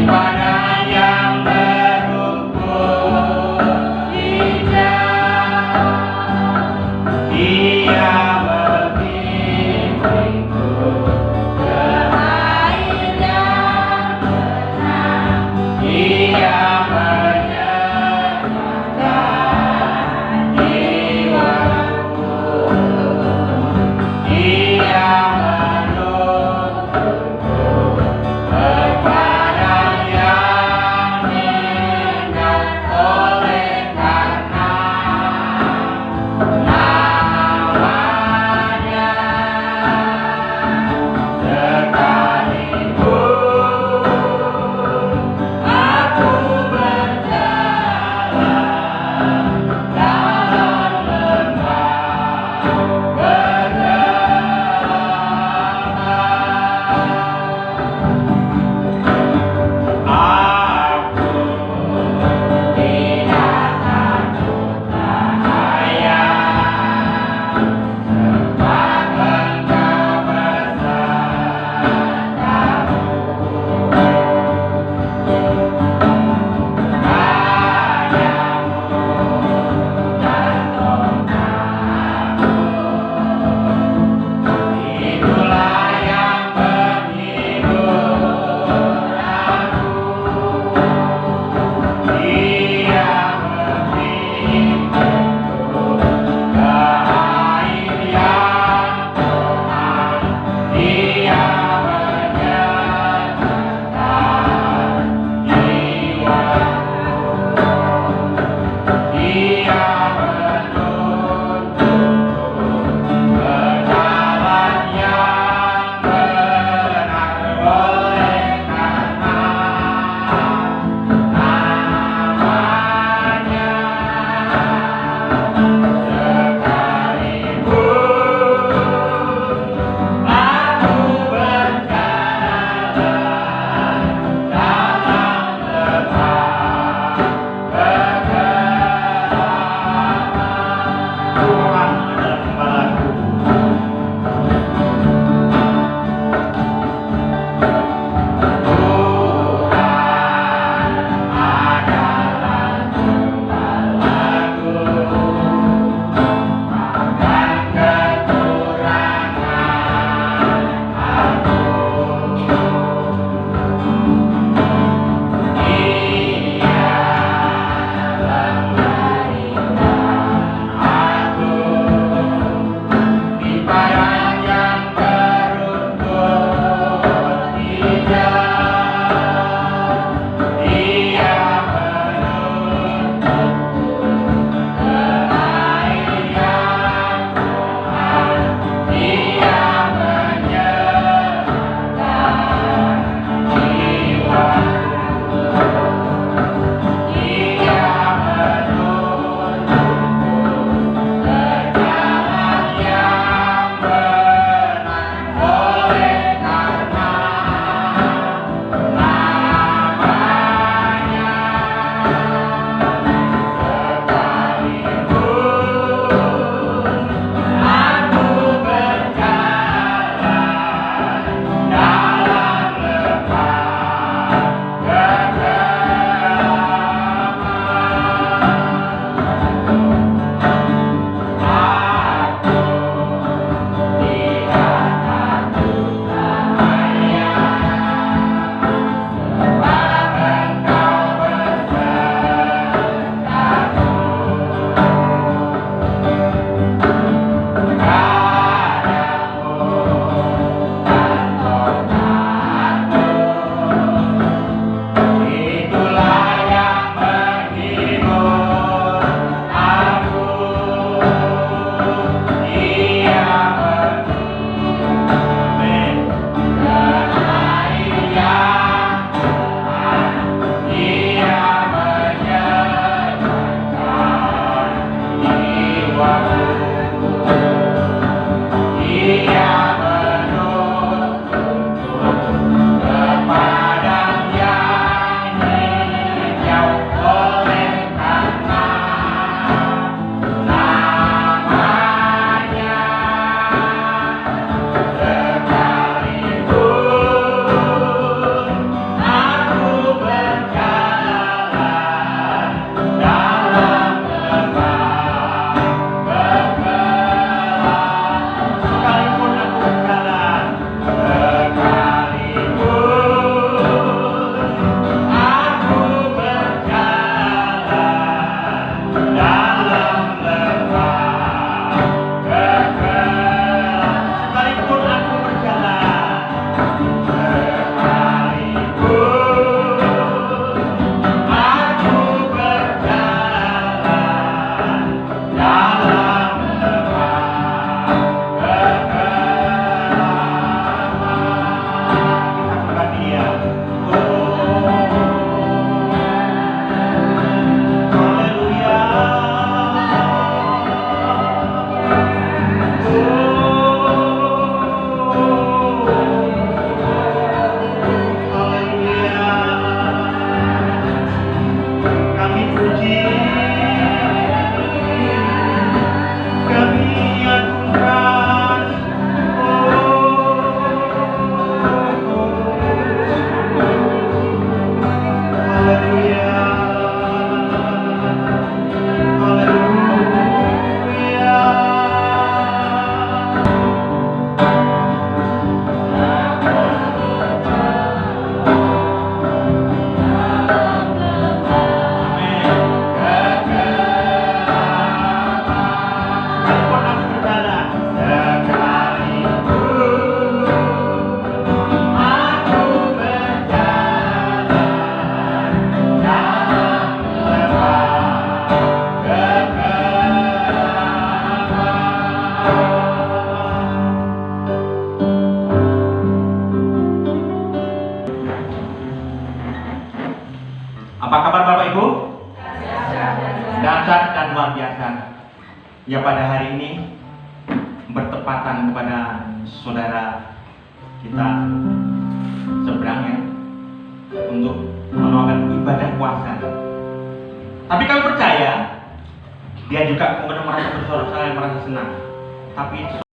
padang yang berumput hijau. Dia membimbingku ke air yang tenang. Dia menyenangkan jiwaku. Dia menuntunku ke padang yang Apa kabar Bapak Ibu? Dahsyat dan luar biasa. Ya, pada hari ini bertepatan kepada saudara kita seberang ya, untuk melakukan ibadah puasa. Tapi kami percaya dia juga kemudian merasa bersorak-sorai, merasa senang. Tapi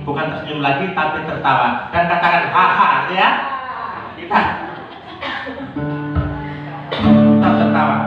bukan tersenyum lagi tapi tertawa dan katakan haha ya. Kita tetap tertawa.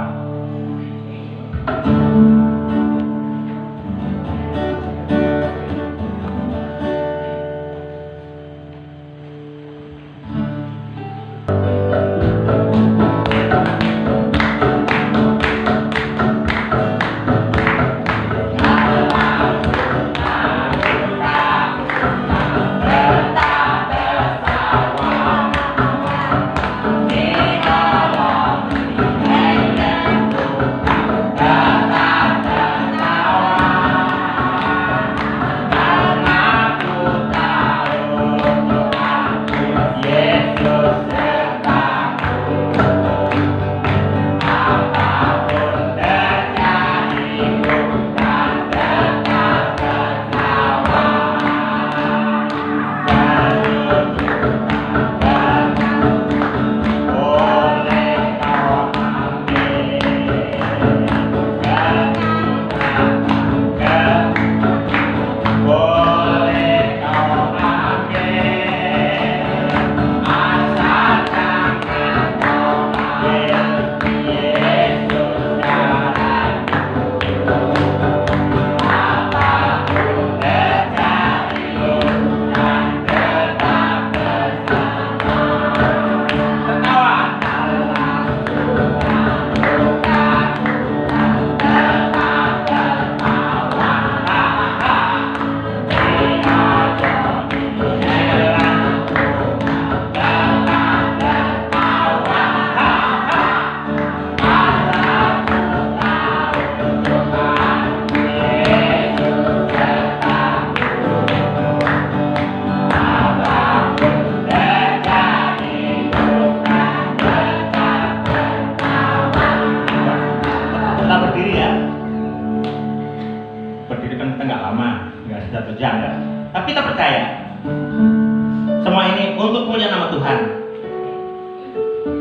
untuk mulia nama Tuhan.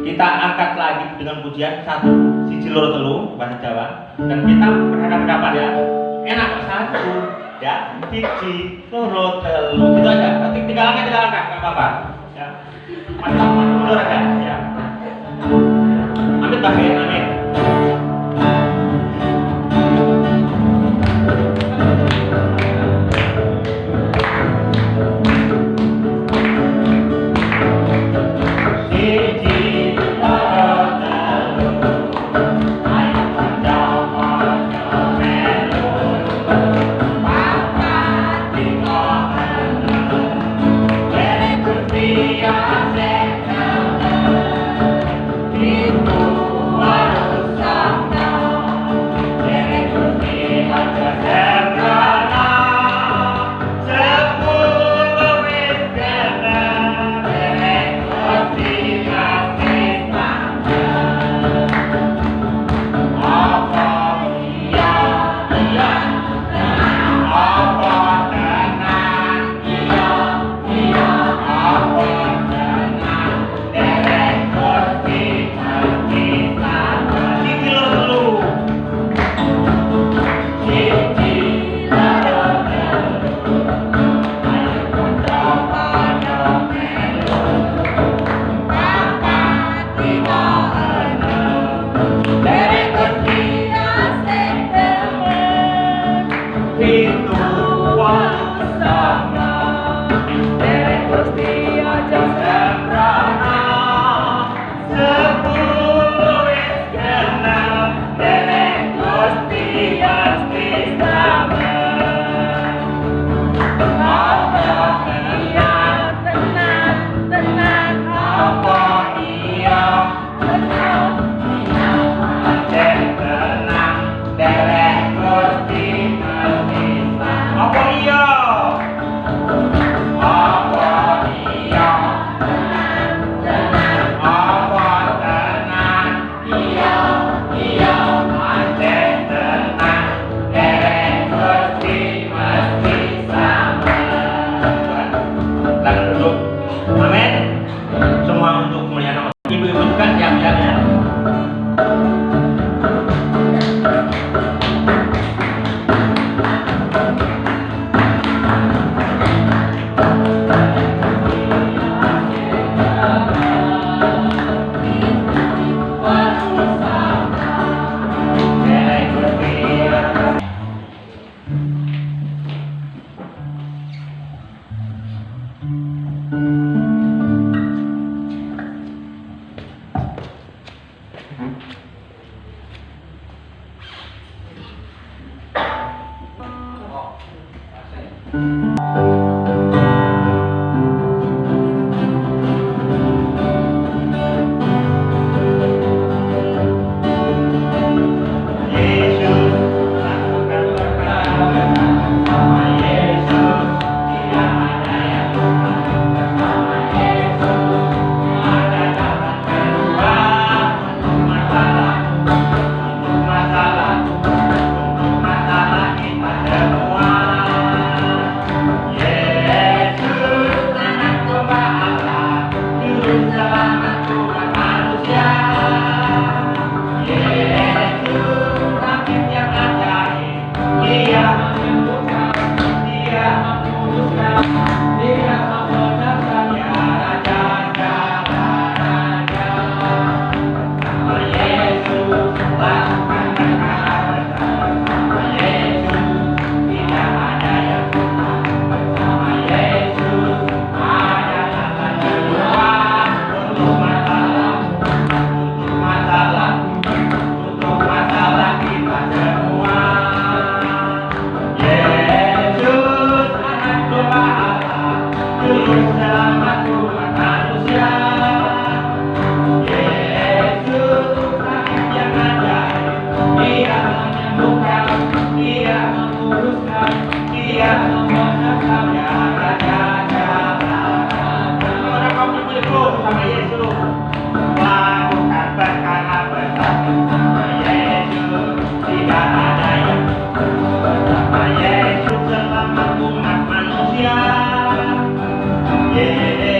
Kita angkat lagi dengan pujian satu siji loro telu bahasa Jawa, dan kita berhadapan ya. Enak kok, satu ya, siji loro telu gitu aja. Nanti tiga langkah nggak apa-apa. Ya. Mantap mundur aja ya. Amin bahagia, amin. Yeah.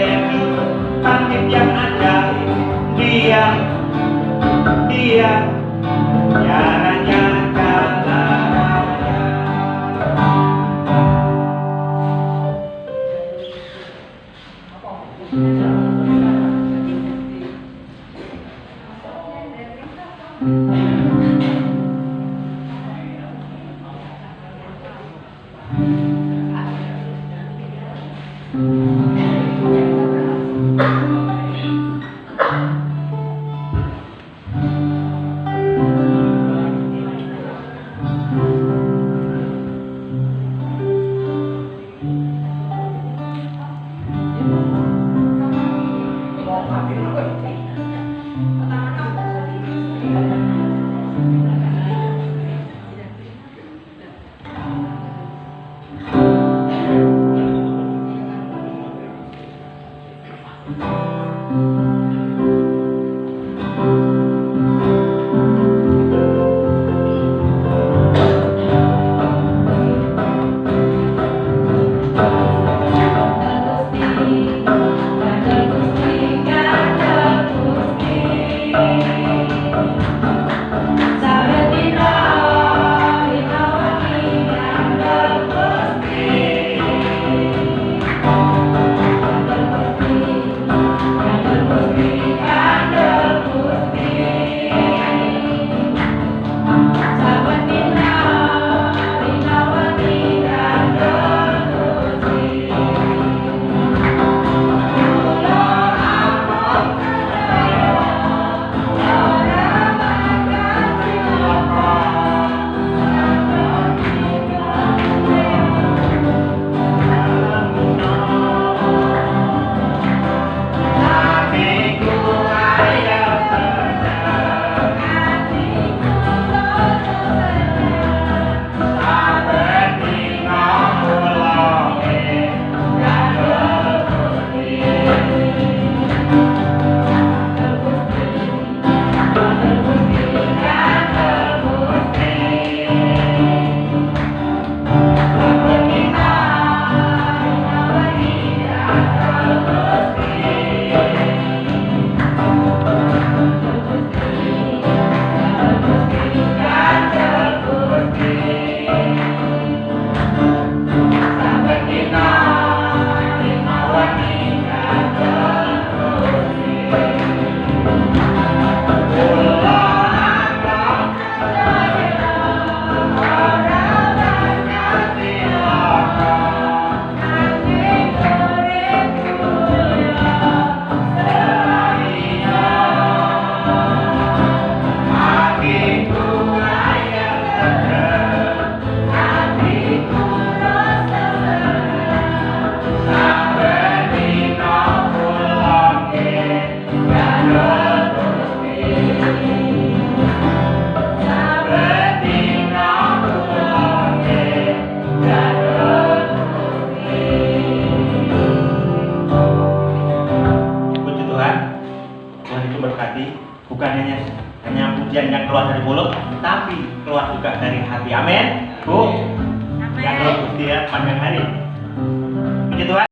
bukan hanya pujian yang keluar dari mulut, tapi keluar juga dari hati. Amin, Bu. Ya kalau Gusti ya panjang hari. Puji Tuhan.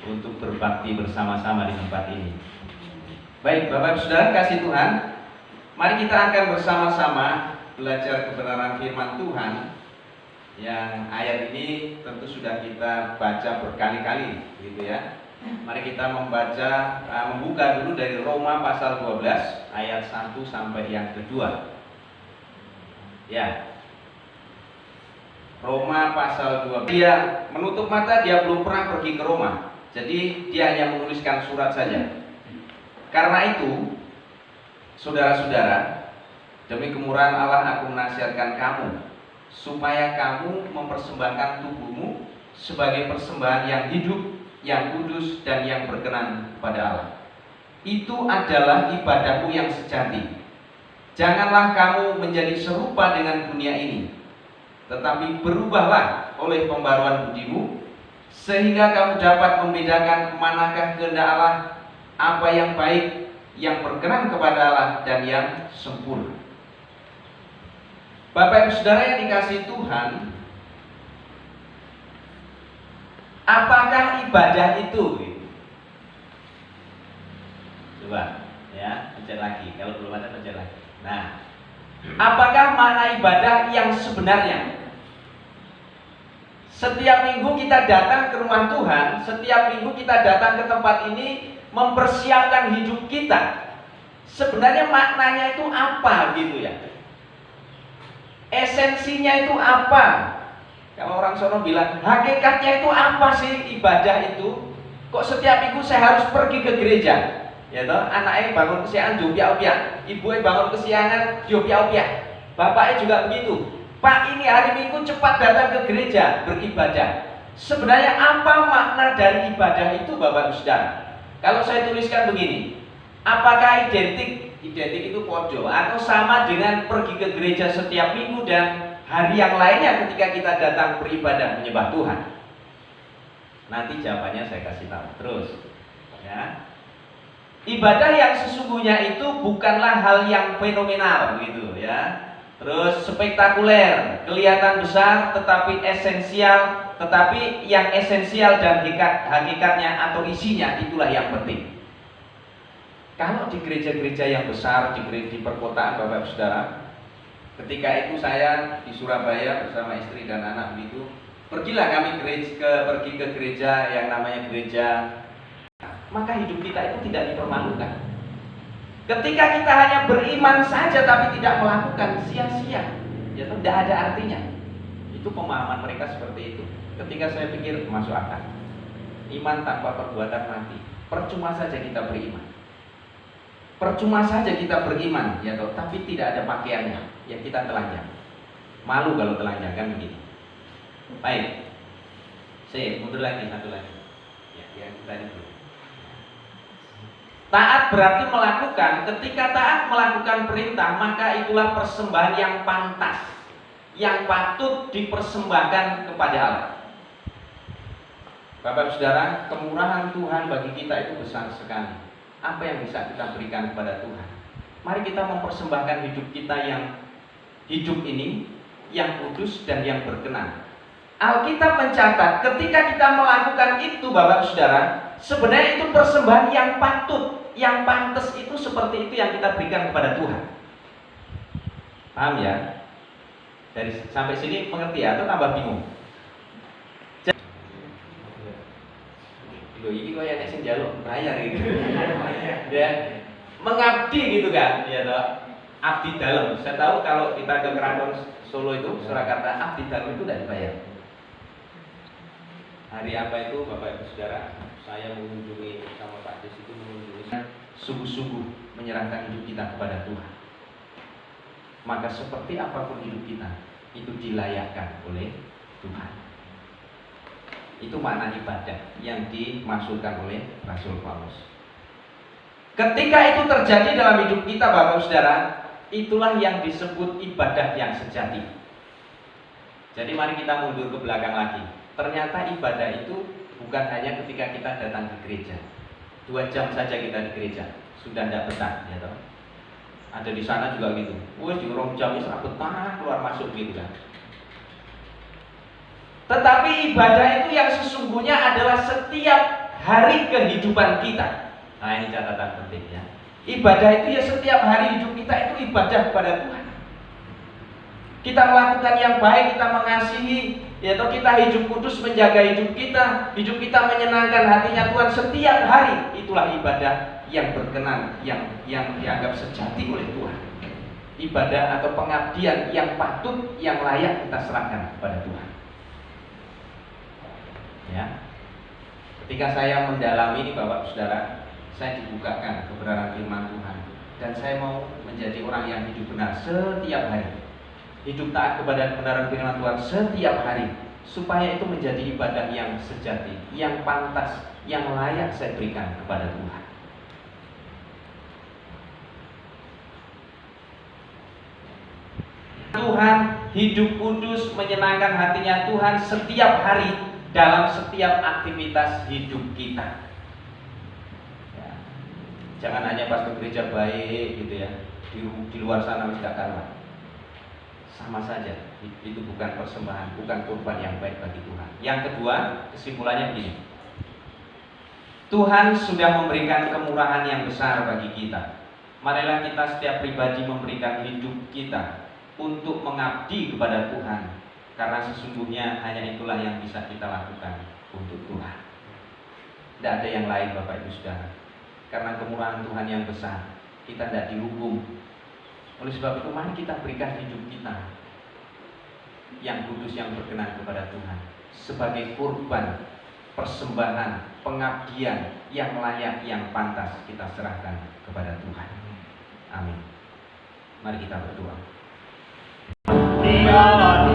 untuk berbakti bersama-sama di tempat ini. Baik, Bapak Ibu Saudara kasih Tuhan, mari kita akan bersama-sama belajar kebenaran firman Tuhan. Yang ayat ini tentu sudah kita baca berkali-kali, gitu ya. Mari kita membuka dulu dari Roma pasal 12 ayat 1 sampai yang kedua. Ya. Roma pasal 12. Dia menutup mata, dia belum pernah pergi ke Roma. Jadi dia hanya menuliskan surat saja. Karena itu, saudara-saudara, demi kemurahan Allah aku menasihatkan kamu supaya kamu mempersembahkan tubuhmu sebagai persembahan yang hidup, yang kudus dan yang berkenan kepada Allah. Itu adalah ibadahmu yang sejati. Janganlah kamu menjadi serupa dengan dunia ini, tetapi berubahlah oleh pembaruan budimu, sehingga kamu dapat membedakan manakah kehendak Allah, apa yang baik, yang berkenan kepada Allah, dan yang sempurna. Bapak Ibu Saudara yang dikasihi Tuhan, apakah ibadah itu? Coba ya, pencet lagi. Kalau belum ada, pencet lagi. Nah, apakah makna ibadah yang sebenarnya? Setiap minggu kita datang ke rumah Tuhan, setiap minggu kita datang ke tempat ini mempersiapkan hidup kita. Sebenarnya maknanya itu apa gitu ya? Esensinya itu apa? Kalau orang sono bilang, hakikatnya itu apa sih ibadah itu? Kok setiap minggu saya harus pergi ke gereja? Ya toh, anaknya bangun kesiangan diopia-opia, ibunya bangun kesiangan diopia-opia, bapaknya juga begitu. Pak, ini hari Minggu cepat datang ke gereja beribadah. Sebenarnya apa makna dari ibadah itu, Bapak Ibu Saudara? Kalau saya tuliskan begini, apakah identik itu podo atau sama dengan pergi ke gereja setiap minggu dan hari yang lainnya ketika kita datang beribadah menyembah Tuhan? Nanti jawabannya saya kasih tahu. Terus ya. Ibadah yang sesungguhnya itu bukanlah hal yang fenomenal gitu ya. Terus spektakuler, kelihatan besar tetapi esensial, tetapi yang esensial dan hakikatnya atau isinya itulah yang penting. Kalau di gereja-gereja yang besar, di perkotaan Bapak Ibu Saudara, ketika itu saya di Surabaya bersama istri dan anak begitu, pergilah kami pergi ke gereja yang namanya gereja maka hidup kita itu tidak dipermalukan. Ketika kita hanya beriman saja tapi tidak melakukan, sia-sia, ya tidak ada artinya. Itu pemahaman mereka seperti itu. Ketika saya pikir masuk akal. Iman tanpa perbuatan mati. Percuma saja kita beriman. Percuma saja kita beriman, ya toh, tapi tidak ada pakaiannya. Ya kita telanjang. Malu kalau telanjang kan begitu. Baik. Mundur lagi satu lagi. Ya tadi dulu. Taat berarti melakukan. Ketika taat melakukan perintah, maka itulah persembahan yang pantas, yang patut dipersembahkan kepada Allah. Bapak Saudara, kemurahan Tuhan bagi kita itu besar sekali. Apa yang bisa kita berikan kepada Tuhan? Mari kita mempersembahkan hidup kita yang hidup ini, yang kudus dan yang berkenan. Alkitab mencatat ketika kita melakukan itu, Bapak Saudara, sebenarnya itu persembahan yang patut, yang pantas, itu seperti itu yang kita berikan kepada Tuhan. Paham ya? Dari sampai sini mengerti atau tambah bingung? Loh, ini kok ya nek sing njaluk bayar gitu. Ya, mengabdi gitu kan, ya toh. Abdi dalam. Saya tahu kalau kita ke Keraton Solo itu, Surakarta, abdi dalam itu tidak dibayar. Hari apa itu Bapak Ibu Saudara, saya mengunjungi sama Pak Des itu mengunjungi sungguh-sungguh menyerahkan hidup kita kepada Tuhan. Maka seperti apapun hidup kita itu dilayakkan oleh Tuhan. Itu makna ibadah yang dimaksudkan oleh Rasul Paulus. Ketika itu terjadi dalam hidup kita, Bapak Saudara, itulah yang disebut ibadah yang sejati. Jadi mari kita mundur ke belakang lagi. Ternyata ibadah itu bukan hanya ketika kita datang ke gereja. 2 jam saja kita di gereja, sudah tidak betah, ya toh. Ada di sana juga gitu. Wes di 2 jam itu betah keluar masuk gitu kan. Tetapi ibadah itu yang sesungguhnya adalah setiap hari kehidupan kita. Nah, ini catatan pentingnya. Ibadah itu ya setiap hari hidup kita itu ibadah kepada Tuhan. Kita melakukan yang baik, kita mengasihi, yaitu kita hidup kudus, menjaga hidup kita menyenangkan hatinya Tuhan setiap hari. Itulah ibadah yang berkenan, yang dianggap sejati oleh Tuhan. Ibadah atau pengabdian yang patut, yang layak kita serahkan kepada Tuhan. Ya, ketika saya mendalami ini Bapak Saudara, saya dibukakan kebenaran firman Tuhan, dan saya mau menjadi orang yang hidup benar setiap hari, hidup taat kepada kebenaran firman Tuhan setiap hari, supaya itu menjadi ibadah yang sejati, yang pantas, yang layak saya berikan kepada Tuhan. Tuhan hidup kudus, menyenangkan hatinya Tuhan setiap hari dalam setiap aktivitas hidup kita. Ya. Jangan hanya pas ke gereja baik gitu ya, di luar sana tidak karuan. Sama saja, itu bukan persembahan, bukan kurban yang baik bagi Tuhan. Yang kedua, kesimpulannya begini. Tuhan sudah memberikan kemurahan yang besar bagi kita. Marilah kita setiap pribadi memberikan hidup kita untuk mengabdi kepada Tuhan. Karena sesungguhnya hanya itulah yang bisa kita lakukan untuk Tuhan. Tidak ada yang lain Bapak Ibu Saudara. Karena kemurahan Tuhan yang besar, kita tidak dihukum. Oleh sebab itu mari kita berikan hidup kita yang kudus, yang berkenan kepada Tuhan, sebagai kurban, persembahan, pengabdian yang layak, yang pantas kita serahkan kepada Tuhan. Amin. Mari kita berdoa. Dialah